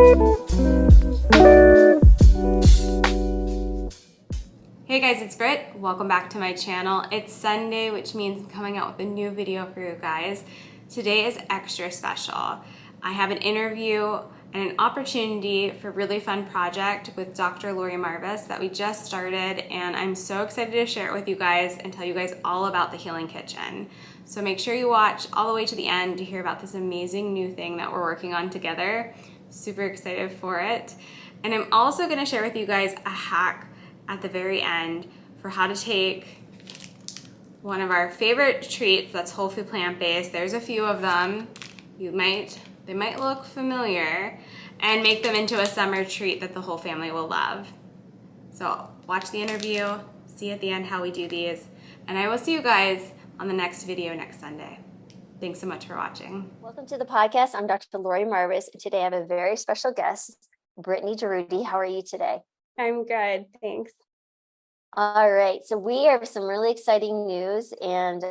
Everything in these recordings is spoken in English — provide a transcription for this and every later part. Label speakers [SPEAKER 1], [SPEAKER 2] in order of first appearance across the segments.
[SPEAKER 1] Hey guys, it's Britt. Welcome back to my channel. It's Sunday, which means I'm coming out with a new video for you guys. Today is extra special. I have an interview and an opportunity for a really fun project with Dr. Marvis that we just started, and I'm so excited to share it with you guys and tell you guys all about the Healing Kitchen. So make sure you watch all the way to the end to hear about this amazing new thing that we're working on together. Super excited for it. And I'm also going to share with you guys a hack at the very end for how to take one of our favorite treats that's whole food plant-based. There's a few of them. They might look familiar, and make them into a summer treat that the whole family will love. So watch the interview, see at the end how we do these, and I will see you guys on the next video next Sunday. Thanks so much for watching.
[SPEAKER 2] Welcome to the podcast. I'm Dr. Marvis, and today I have a very special guest, Brittany. How are you today?
[SPEAKER 1] I'm good, thanks.
[SPEAKER 2] All right, so we have some really exciting news, and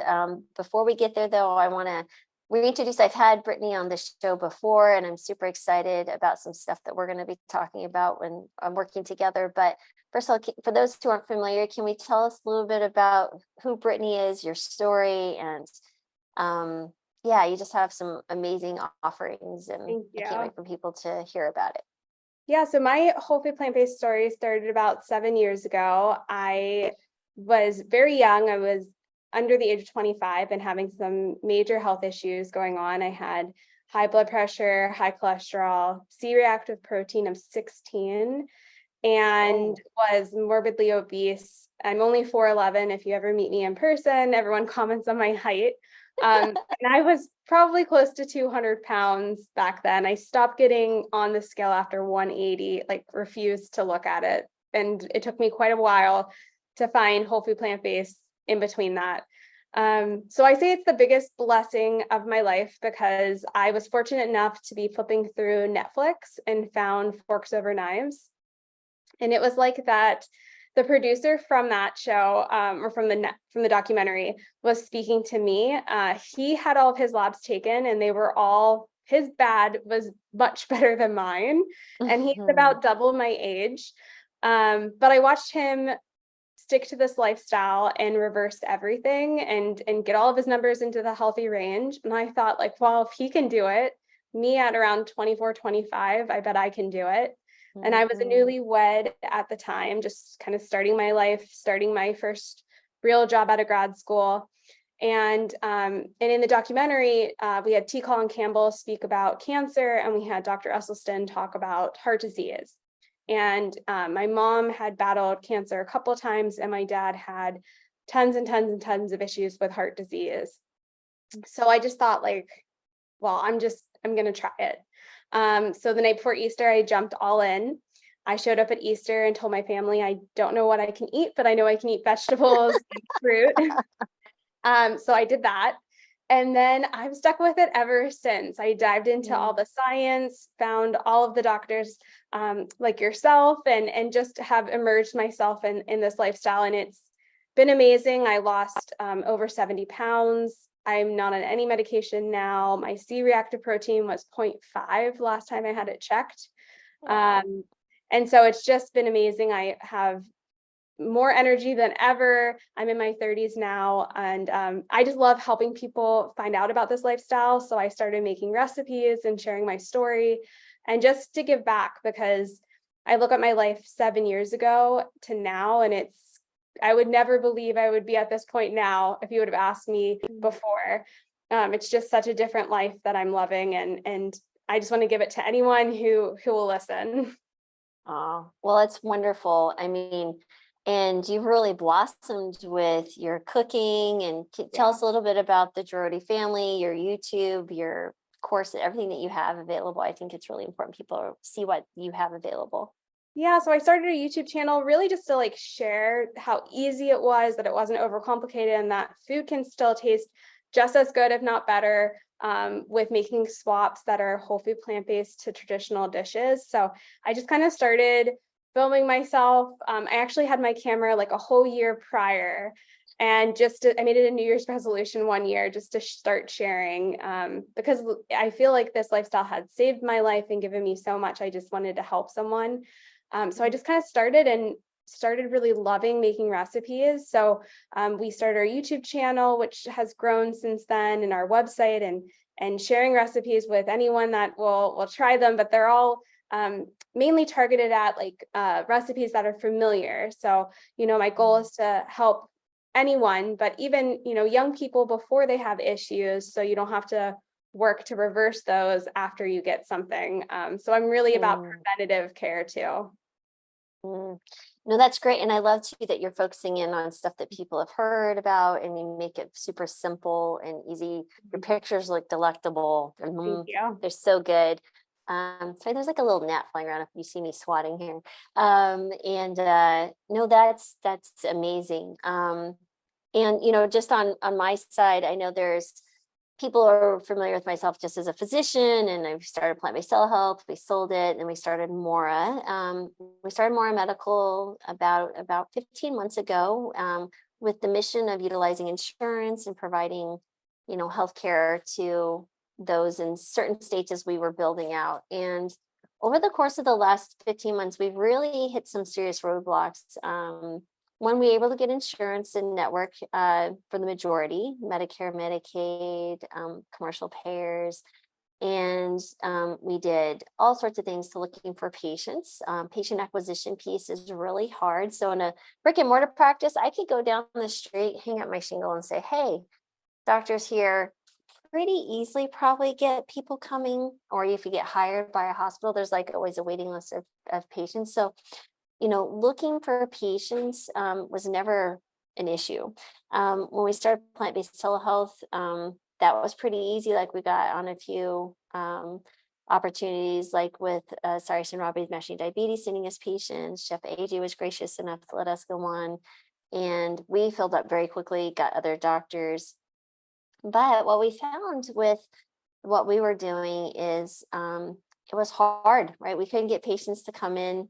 [SPEAKER 2] before we get there, though, I want to reintroduce. I've had Brittany on the show before, and I'm super excited about some stuff that we're going to be talking about when I'm working together. But first of all, for those who aren't familiar, can we tell us a little bit about who Brittany is, your story, and yeah, you just have some amazing offerings, and I can't wait for people to hear about it.
[SPEAKER 3] Yeah, so my whole food plant-based story started about 7 years ago. I was very young. I was under the age of 25 and having some major health issues going on. I had high blood pressure, high cholesterol, C-reactive protein of 16, and was morbidly obese. I'm only 4'11". If you ever meet me in person, everyone comments on my height. And I was probably close to 200 pounds back then. I stopped getting on the scale after 180, refused to look at it. And it took me quite a while to find whole food plant-based in between that. So I say it's the biggest blessing of my life because I was fortunate enough to be flipping through Netflix and found Forks Over Knives. And it was like that. The producer from that show, or from the documentary, was speaking to me. He had all of his labs taken, and they were all, his bad was much better than mine, and he's about double my age. But I watched him stick to this lifestyle and reverse everything, and get all of his numbers into the healthy range. And I thought, well, if he can do it, me at around 24, 25, I bet I can do it. And I was a newlywed at the time, just kind of starting my life, starting my first real job out of grad school. And in the documentary, we had T. Colin Campbell speak about cancer, and we had Dr. Esselstyn talk about heart disease. And my mom had battled cancer a couple of times, and my dad had tons and tons and tons of issues with heart disease. So I just thought, well, I'm going to try it. So the night before Easter, I jumped all in. I showed up at Easter and told my family, I don't know what I can eat, but I know I can eat vegetables and fruit. So I did that. And then I've stuck with it ever since. I dived into all the science, found all of the doctors like yourself, and just have immersed myself in this lifestyle. And it's been amazing. I lost over 70 pounds. I'm not on any medication now. My C-reactive protein was 0.5 last time I had it checked. Wow. And so it's just been amazing. I have more energy than ever. I'm in my 30s now, and I just love helping people find out about this lifestyle. So I started making recipes and sharing my story, and just to give back, because I look at my life 7 years ago to now, and I would never believe I would be at this point now if you would have asked me before. It's just such a different life that I'm loving, and I just want to give it to anyone who will listen.
[SPEAKER 2] Oh, well, it's wonderful. I mean, and you've really blossomed with your cooking, and tell us a little bit about the Girardi family, your YouTube, your course, everything that you have available. I think it's really important people see what you have available.
[SPEAKER 3] Yeah, so I started a YouTube channel really just to share how easy it was, that it wasn't overcomplicated, and that food can still taste just as good, if not better, with making swaps that are whole food plant-based to traditional dishes. So I just kind of started filming myself. I actually had my camera a whole year prior, And I made it a New Year's resolution one year just to start sharing, because I feel like this lifestyle had saved my life and given me so much. I just wanted to help someone. So I just kind of started really loving making recipes. So we started our YouTube channel, which has grown since then, and our website, and sharing recipes with anyone that will try them, but they're all mainly targeted at like recipes that are familiar. So, my goal is to help anyone, but even, young people before they have issues, so you don't have to work to reverse those after you get something. So I'm really about preventative care too.
[SPEAKER 2] No, that's great. And I love too that you're focusing in on stuff that people have heard about, and you make it super simple and easy. Your pictures look delectable.
[SPEAKER 3] Thank you.
[SPEAKER 2] They're so good. Sorry, there's like a little gnat flying around if you see me swatting here. No, that's amazing. And just on my side, I know there's people are familiar with myself just as a physician, and I've started plant-based telehealth. We sold it, and we started Mora. We started Mora Medical about 15 months ago, with the mission of utilizing insurance and providing, healthcare to those in certain states as we were building out. And over the course of the last 15 months, we've really hit some serious roadblocks. When we were able to get insurance and network for the majority, Medicare, Medicaid, commercial payers, and we did all sorts of things to looking for patients. Patient acquisition piece is really hard. So in a brick and mortar practice, I could go down the street, hang up my shingle and say, hey, doctors here, pretty easily probably get people coming. Or if you get hired by a hospital, there's like always a waiting list of patients. So looking for patients was never an issue. When we started plant-based telehealth, that was pretty easy. Like we got on a few opportunities, like with Cyrus and Robbie's Mashing Diabetes, sending us patients. Chef AJ was gracious enough to let us go on. And we filled up very quickly, got other doctors. But what we found with what we were doing is it was hard, right? We couldn't get patients to come in.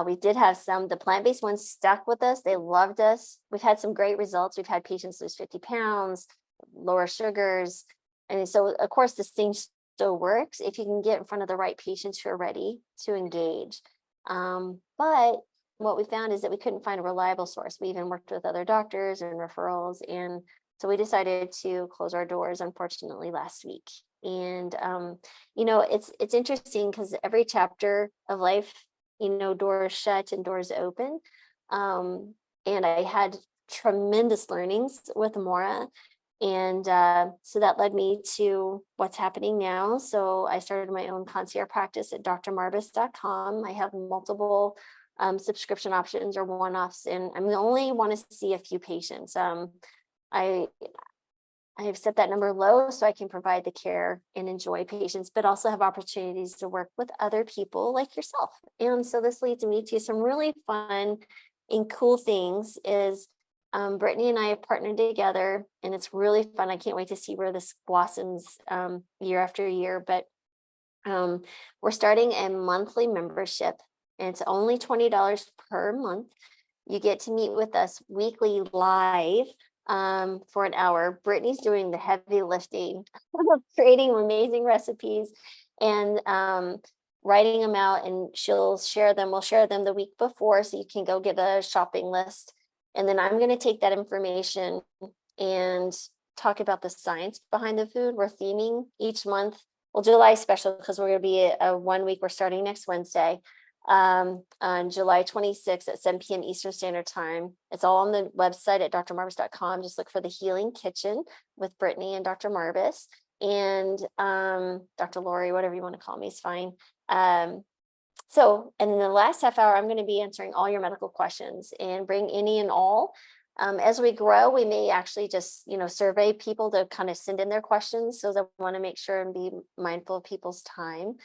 [SPEAKER 2] We did have the plant-based ones stuck with us. They loved us. We've had some great results. We've had patients lose 50 pounds, lower sugars. And so, of course, this thing still works if you can get in front of the right patients who are ready to engage. But what we found is that we couldn't find a reliable source. We even worked with other doctors and referrals. And so we decided to close our doors, unfortunately, last week. And, it's interesting because every chapter of life, doors shut and doors open. And I had tremendous learnings with Mora. And so that led me to what's happening now. So I started my own concierge practice at drmarvis.com. I have multiple subscription options or one-offs, and I only want to see a few patients. I have set that number low so I can provide the care and enjoy patients, but also have opportunities to work with other people like yourself. And so this leads me to some really fun and cool things is Brittany and I have partnered together, and it's really fun. I can't wait to see where this blossoms year after year, but we're starting a monthly membership, and it's only $20 per month. You get to meet with us weekly live for an hour. Brittany's doing the heavy lifting of creating amazing recipes and writing them out, and she'll share them. We'll share them the week before so you can go get a shopping list. And then I'm going to take that information and talk about the science behind the food. We're theming each month. Well, July special, because we're going to be a 1 week. We're starting next Wednesday on July 26th at 7 p.m. Eastern Standard Time. It's all on the website at drmarvis.com. Just look for the Healing Kitchen with Brittany and Dr. Marvis and Dr. Lori, whatever you want to call me is fine. And in the last half hour, I'm going to be answering all your medical questions and bring any and all. As we grow, we may actually just, survey people to kind of send in their questions. So I want to make sure and be mindful of people's time.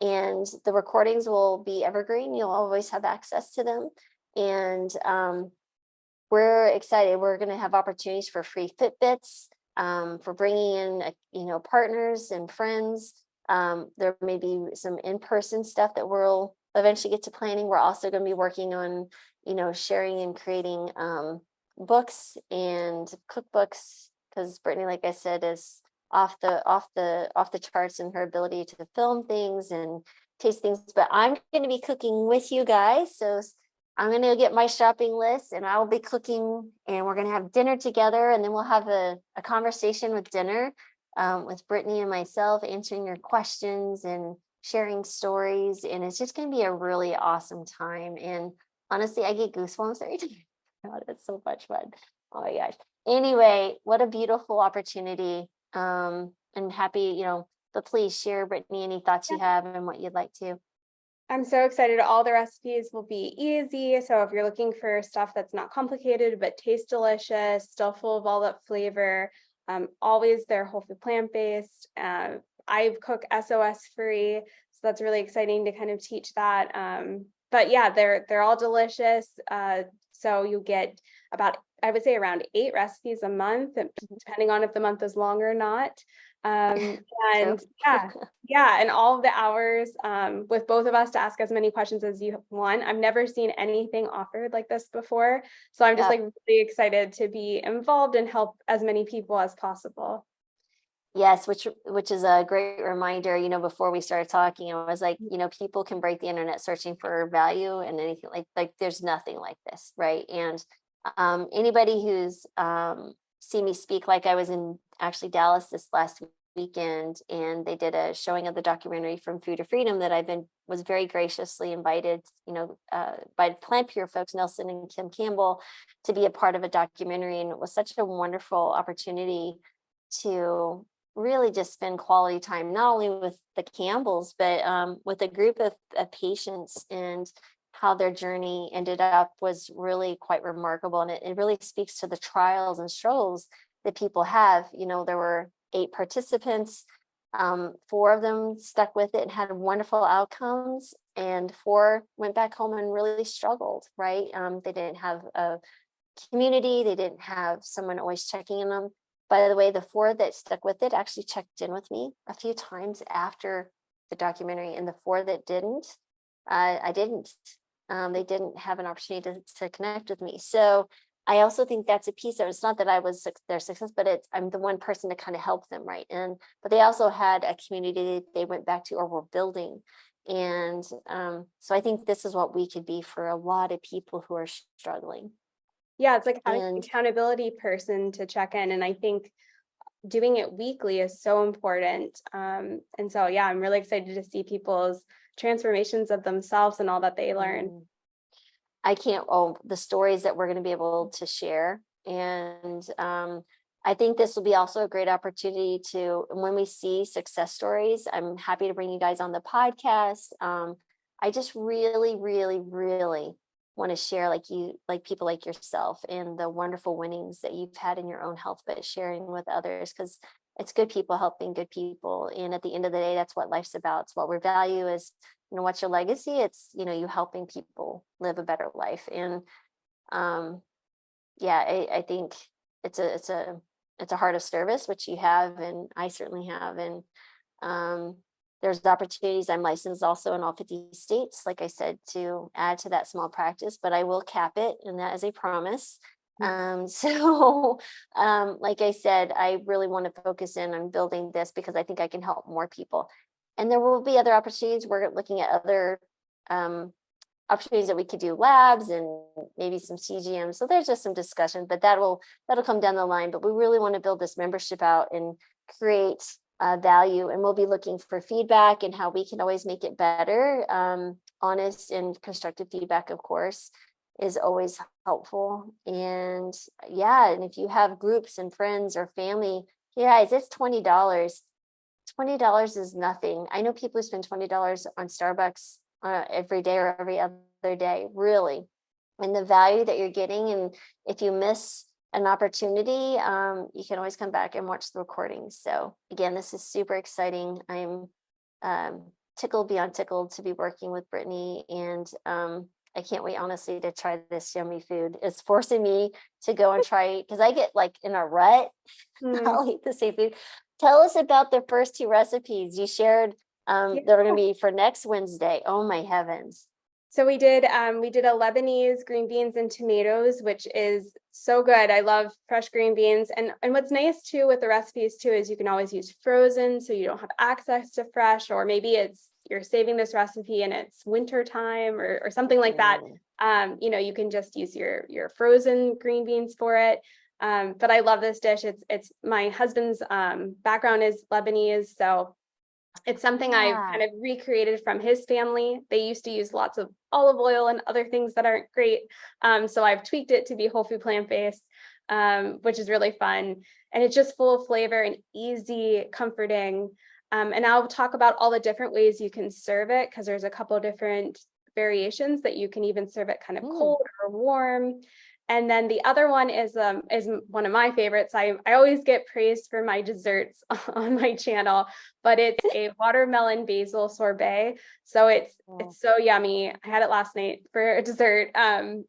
[SPEAKER 2] And the recordings will be evergreen. You'll always have access to them. And we're excited. We're going to have opportunities for free Fitbits, for bringing in, partners and friends. There may be some in-person stuff that we'll eventually get to planning. We're also going to be working on, sharing and creating books and cookbooks, because Brittany, like I said, is off the charts in her ability to film things and taste things. But I'm going to be cooking with you guys, so I'm going to get my shopping list, and I will be cooking, and we're going to have dinner together, and then we'll have a conversation with dinner with Brittany and myself, answering your questions and sharing stories, and it's just going to be a really awesome time. And honestly, I get goosebumps every time. God, it's so much fun. Oh my gosh. Anyway, what a beautiful opportunity. And happy, but please share, Brittany, any thoughts you have and what you'd like to.
[SPEAKER 3] I'm so excited. All the recipes will be easy. So if you're looking for stuff that's not complicated, but tastes delicious, still full of all that flavor, always they're whole food plant-based. I cook sos-free, so that's really exciting to kind of teach that. But yeah, they're all delicious. So you'll get about, I would say, around 8 recipes a month, depending on if the month is long or not. And and all of the hours with both of us to ask as many questions as you want. I've never seen anything offered like this before. So I'm just like really excited to be involved and help as many people as possible.
[SPEAKER 2] Yes, which is a great reminder. Before we started talking, I was like, people can break the internet searching for value and anything like there's nothing like this, right? And anybody who's seen me speak, like I was in actually Dallas this last weekend, and they did a showing of the documentary From Food to Freedom that was very graciously invited, by Plant Pure folks, Nelson and Kim Campbell, to be a part of a documentary. And it was such a wonderful opportunity to really just spend quality time, not only with the Campbells, but with a group of patients, and how their journey ended up was really quite remarkable. And it really speaks to the trials and struggles that people have. There were 8 participants, 4 of them stuck with it and had wonderful outcomes, and 4 went back home and really struggled, right? They didn't have a community, they didn't have someone always checking on them. By the way, the 4 that stuck with it actually checked in with me a few times after the documentary, and the 4 that didn't, I didn't. They didn't have an opportunity to connect with me. So I also think that's a piece of it. It's not that I was their success, but I'm the one person to kind of help them, right? But they also had a community that they went back to or were building. And so I think this is what we could be for a lot of people who are struggling.
[SPEAKER 3] Yeah, it's like having an accountability person to check in. And I think doing it weekly is so important. And so, yeah, I'm really excited to see people's transformations of themselves and all that they learn.
[SPEAKER 2] I can't, the stories that we're going to be able to share. And I think this will be also a great opportunity to, when we see success stories, I'm happy to bring you guys on the podcast. I just really, really, really want to share like people like yourself and the wonderful winnings that you've had in your own health, but sharing with others, because it's good people helping good people. And at the end of the day, that's what life's about. It's what we value is, what's your legacy? It's, you helping people live a better life. And I think it's a heart of service, which you have, and I certainly have. And there's opportunities. I'm licensed also in all 50 states, like I said, to add to that small practice, but I will cap it, and that is a promise. So like I said, I really want to focus in on building this because I think I can help more people. And there will be other opportunities. We're looking at other opportunities that we could do labs and maybe some CGM. So there's just some discussion, but that'll come down the line. But we really want to build this membership out and create value. And we'll be looking for feedback and how we can always make it better. Honest and constructive feedback, of course, is always helpful. And and if you have groups and friends or family, guys, it's $20. $20 is nothing. I know people who spend $20 on Starbucks every day or every other day, really. And the value that you're getting, and if you miss an opportunity, you can always come back and watch the recordings. So again, this is super exciting. I'm tickled beyond tickled to be working with Brittany, and I can't wait, honestly, to try this yummy food. It's forcing me to go and try, because I get like in a rut. I'll eat the same food. Tell us about the first 2 recipes you shared that are going to be for next Wednesday. Oh my heavens.
[SPEAKER 3] So we did a Lebanese green beans and tomatoes, which is so good. I love fresh green beans. And what's nice too with the recipes too is you can always use frozen, so you don't have access to fresh, or maybe you're saving this recipe and it's winter time or something like that. You can just use your frozen green beans for it. But I love this dish. It's my husband's background is Lebanese, so it's something I've kind of recreated from his family. They used to use lots of olive oil and other things that aren't great. So I've tweaked it to be whole food plant-based, which is really fun. And it's just full of flavor and easy, comforting. And I'll talk about all the different ways you can serve it, because there's a couple of different variations that you can even serve it kind of cold or warm. And then the other one is one of my favorites. I always get praised for my desserts on my channel, but it's a watermelon basil sorbet. So it's so yummy. I had it last night for a dessert.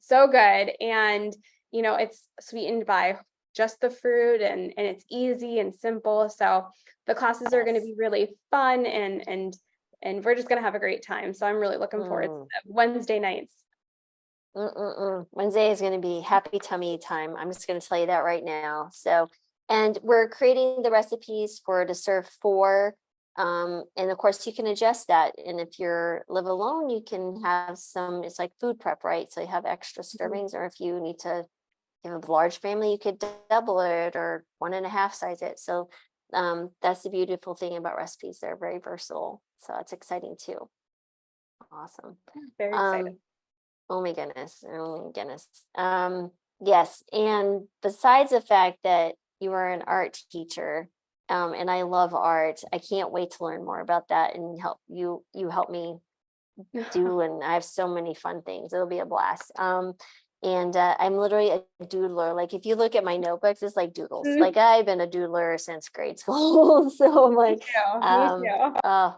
[SPEAKER 3] So good. And it's sweetened by just the fruit, and it's easy and simple. So the classes are going to be really fun, and we're just going to have a great time. So I'm really looking forward to Wednesday nights.
[SPEAKER 2] Wednesday is going to be happy tummy time. I'm just going to tell you that right now. So, and we're creating the recipes to serve 4. And of course you can adjust that. And if you're live alone, you can have it's like food prep, right? So you have extra servings, or if you need to, a large family, you could double it or 1.5 size it. So that's the beautiful thing about recipes. They're very versatile. So it's exciting too. Awesome.
[SPEAKER 3] Very excited.
[SPEAKER 2] Oh my goodness. Yes. And besides the fact that you are an art teacher, and I love art, I can't wait to learn more about that and help you help me do. And I have so many fun things. It'll be a blast. And I'm literally a doodler. Like if you look at my notebooks, it's like doodles. Like I've been a doodler since grade school. So I'm like,
[SPEAKER 3] Me too.
[SPEAKER 2] oh,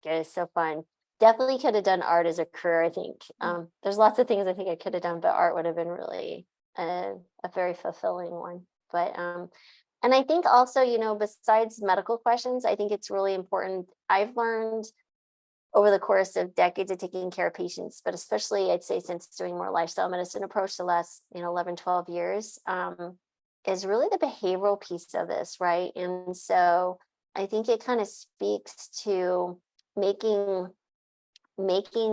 [SPEAKER 2] it's so fun. Definitely could have done art as a career, I think. There's lots of things I think I could have done, but art would have been really a very fulfilling one. But and I think also, besides medical questions, I think it's really important. I've learned over the course of decades of taking care of patients, but especially I'd say since doing more lifestyle medicine approach the last 11, 12 years, is really the behavioral piece of this, right? And so I think it kind of speaks to making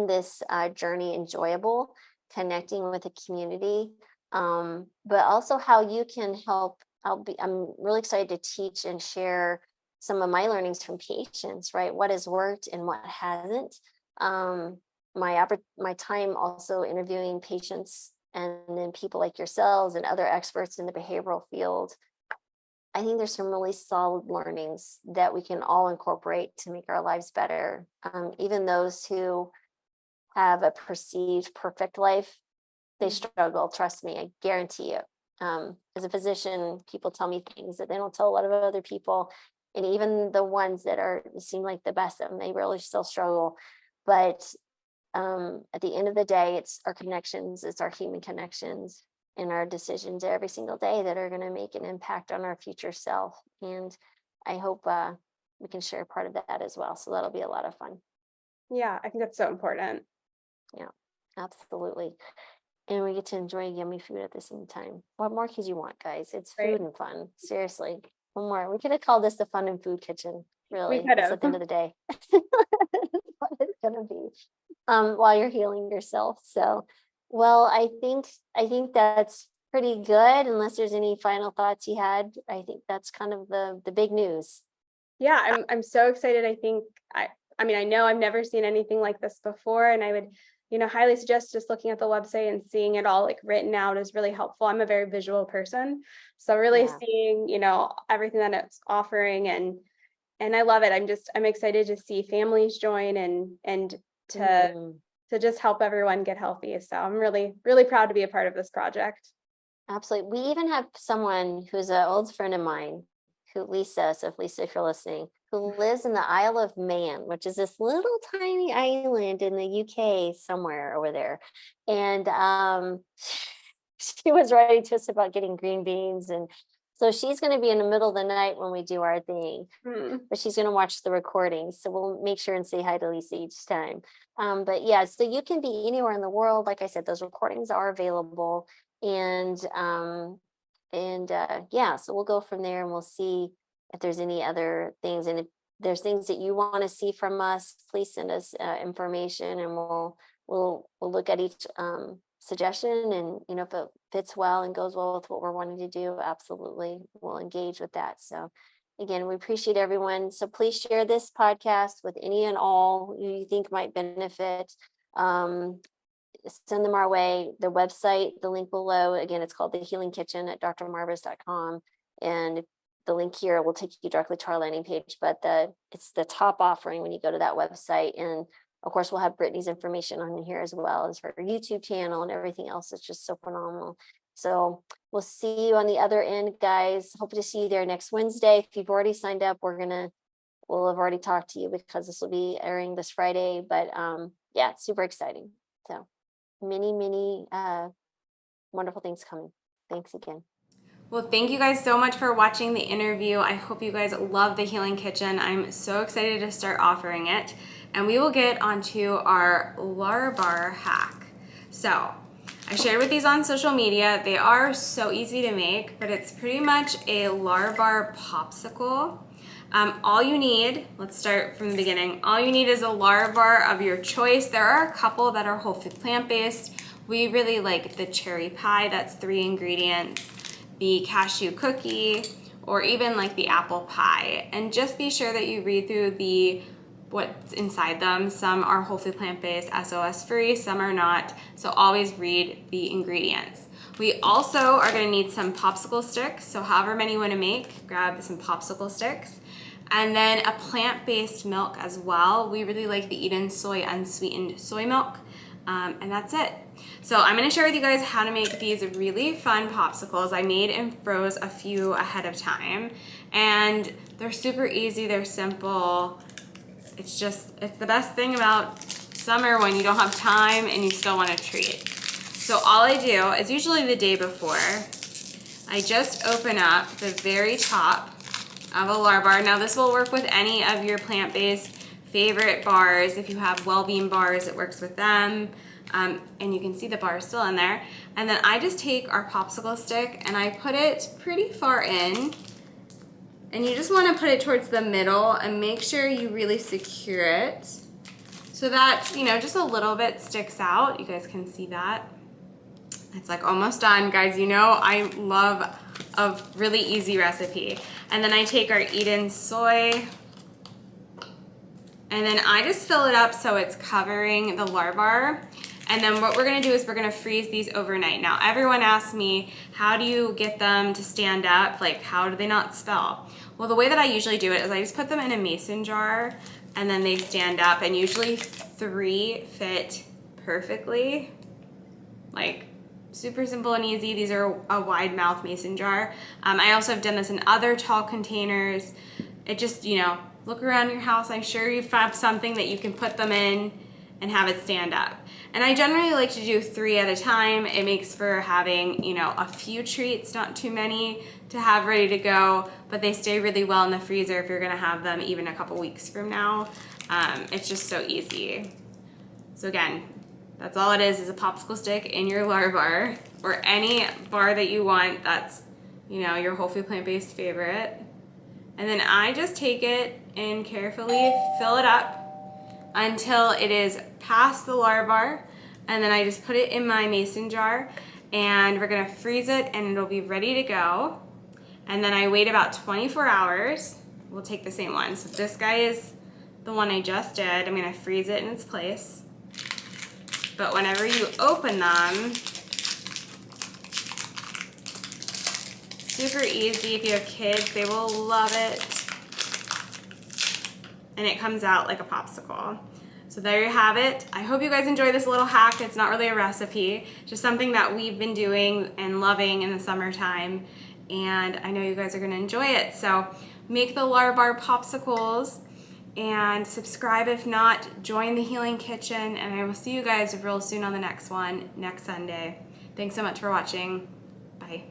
[SPEAKER 2] this journey enjoyable, connecting with the community, but also how you can help. I'm really excited to teach and share some of my learnings from patients, right? What has worked and what hasn't. My time also interviewing patients and then people like yourselves and other experts in the behavioral field. I think there's some really solid learnings that we can all incorporate to make our lives better. Even those who have a perceived perfect life, they struggle. Trust me, I guarantee you. As a physician, people tell me things that they don't tell a lot of other people. And even the ones that seem like the best of them, they really still struggle. But at the end of the day, it's our connections, it's our human connections and our decisions every single day that are going to make an impact on our future self. And I hope we can share part of that as well. So that'll be a lot of fun.
[SPEAKER 3] Yeah, I think that's so important.
[SPEAKER 2] Yeah, absolutely. And we get to enjoy yummy food at the same time. What more could you want, guys? It's food and fun. Seriously. One more. We could have called this the Fun and Food Kitchen. Really, that's at the end of the day. What it's gonna be. While you're healing yourself. So, well, I think that's pretty good. Unless there's any final thoughts you had, I think that's kind of the big news.
[SPEAKER 3] Yeah, I'm so excited. I mean, I know I've never seen anything like this before, and I would, highly suggest just looking at the website and seeing it all like written out is really helpful. I'm a very visual person, so really seeing, everything that it's offering, and I love it. I'm excited to see families join and to just help everyone get healthy. So I'm really, really proud to be a part of this project.
[SPEAKER 2] Absolutely. We even have someone who's an old friend of mine, Lisa, if you're listening, who lives in the Isle of Man, which is this little tiny island in the UK somewhere over there. And she was writing to us about getting green beans and So she's going to be in the middle of the night when we do our thing, but she's going to watch the recordings. So we'll make sure and say hi to Lisa each time. But yeah, so you can be anywhere in the world. Like I said, those recordings are available. And yeah, so we'll go from there and we'll see if there's any other things. And if there's things that you want to see from us, please send us information, and we'll look at each suggestion, and if it fits well and goes well with what we're wanting to do, absolutely we'll engage with that. So again, we appreciate everyone. So please share this podcast with any and all you think might benefit. Send them our way. The website, the link below, again, it's called The Healing Kitchen at drmarvis.com, and the link here will take you directly to our landing page, but it's the top offering when you go to that website. And of course, we'll have Brittany's information on here, as well as her YouTube channel and everything else. It's just so phenomenal. So we'll see you on the other end, guys. Hope to see you there next Wednesday. If you've already signed up, we'll have already talked to you, because this will be airing this Friday. But yeah, it's super exciting. So many wonderful things coming. Thanks again.
[SPEAKER 1] Well, thank you guys so much for watching the interview. I hope you guys love the Healing Kitchen. I'm so excited to start offering it. And we will get onto our Larabar hack. So I shared with these on social media. They are so easy to make, but it's pretty much a Larabar popsicle. All you need, let's start from the beginning. All you need is a Larabar of your choice. There are a couple that are whole food plant-based. We really like the cherry pie, that's 3 ingredients, the cashew cookie, or even like the apple pie. And just be sure that you read through what's inside them. Some are whole food plant-based, sos-free, some are not. So always read the ingredients. We also are gonna need some popsicle sticks. So however many you wanna make, grab some popsicle sticks. And then a plant-based milk as well. We really like the Eden Soy unsweetened soy milk. And that's it. So I'm gonna share with you guys how to make these really fun popsicles. I made and froze a few ahead of time. And they're super easy, they're simple. It's the best thing about summer when you don't have time and you still want a treat. So all I do is usually the day before, I just open up the very top of a Larabar. Now this will work with any of your plant-based favorite bars. If you have Wellbeing bars, it works with them. And you can see the bar still in there. And then I just take our popsicle stick and I put it pretty far in. And you just want to put it towards the middle and make sure you really secure it so that, just a little bit sticks out. You guys can see that. It's like almost done, guys. I love a really easy recipe. And then I take our Eden soy, and then I just fill it up so it's covering the Larabar. And then what we're gonna do is we're gonna freeze these overnight. Now, everyone asks me, how do you get them to stand up? Like, how do they not spill? Well, the way that I usually do it is I just put them in a mason jar and then they stand up, and usually 3 fit perfectly. Like, super simple and easy. These are a wide mouth mason jar. I also have done this in other tall containers. It just, look around your house. I'm sure you have something that you can put them in and have it stand up. And I generally like to do 3 at a time. It makes for having, a few treats, not too many to have ready to go, but they stay really well in the freezer if you're gonna have them even a couple weeks from now. It's just so easy. So again, that's all it is a popsicle stick in your Larabar, or any bar that you want that's, your whole food plant-based favorite. And then I just take it and carefully fill it up until it is past the Larabar, and then I just put it in my mason jar, and we're gonna freeze it and it'll be ready to go. And then I wait about 24 hours. We'll take the same one. So this guy is the one I just did. I'm gonna freeze it in its place. But whenever you open them, super easy. If you have kids, they will love it. And it comes out like a popsicle. So there you have it. I hope you guys enjoy this little hack. It's not really a recipe, just something that we've been doing and loving in the summertime. And I know you guys are gonna enjoy it. So make the Larabar popsicles and subscribe. If not, join the Healing Kitchen, and I will see you guys real soon on the next one, next Sunday. Thanks so much for watching. Bye.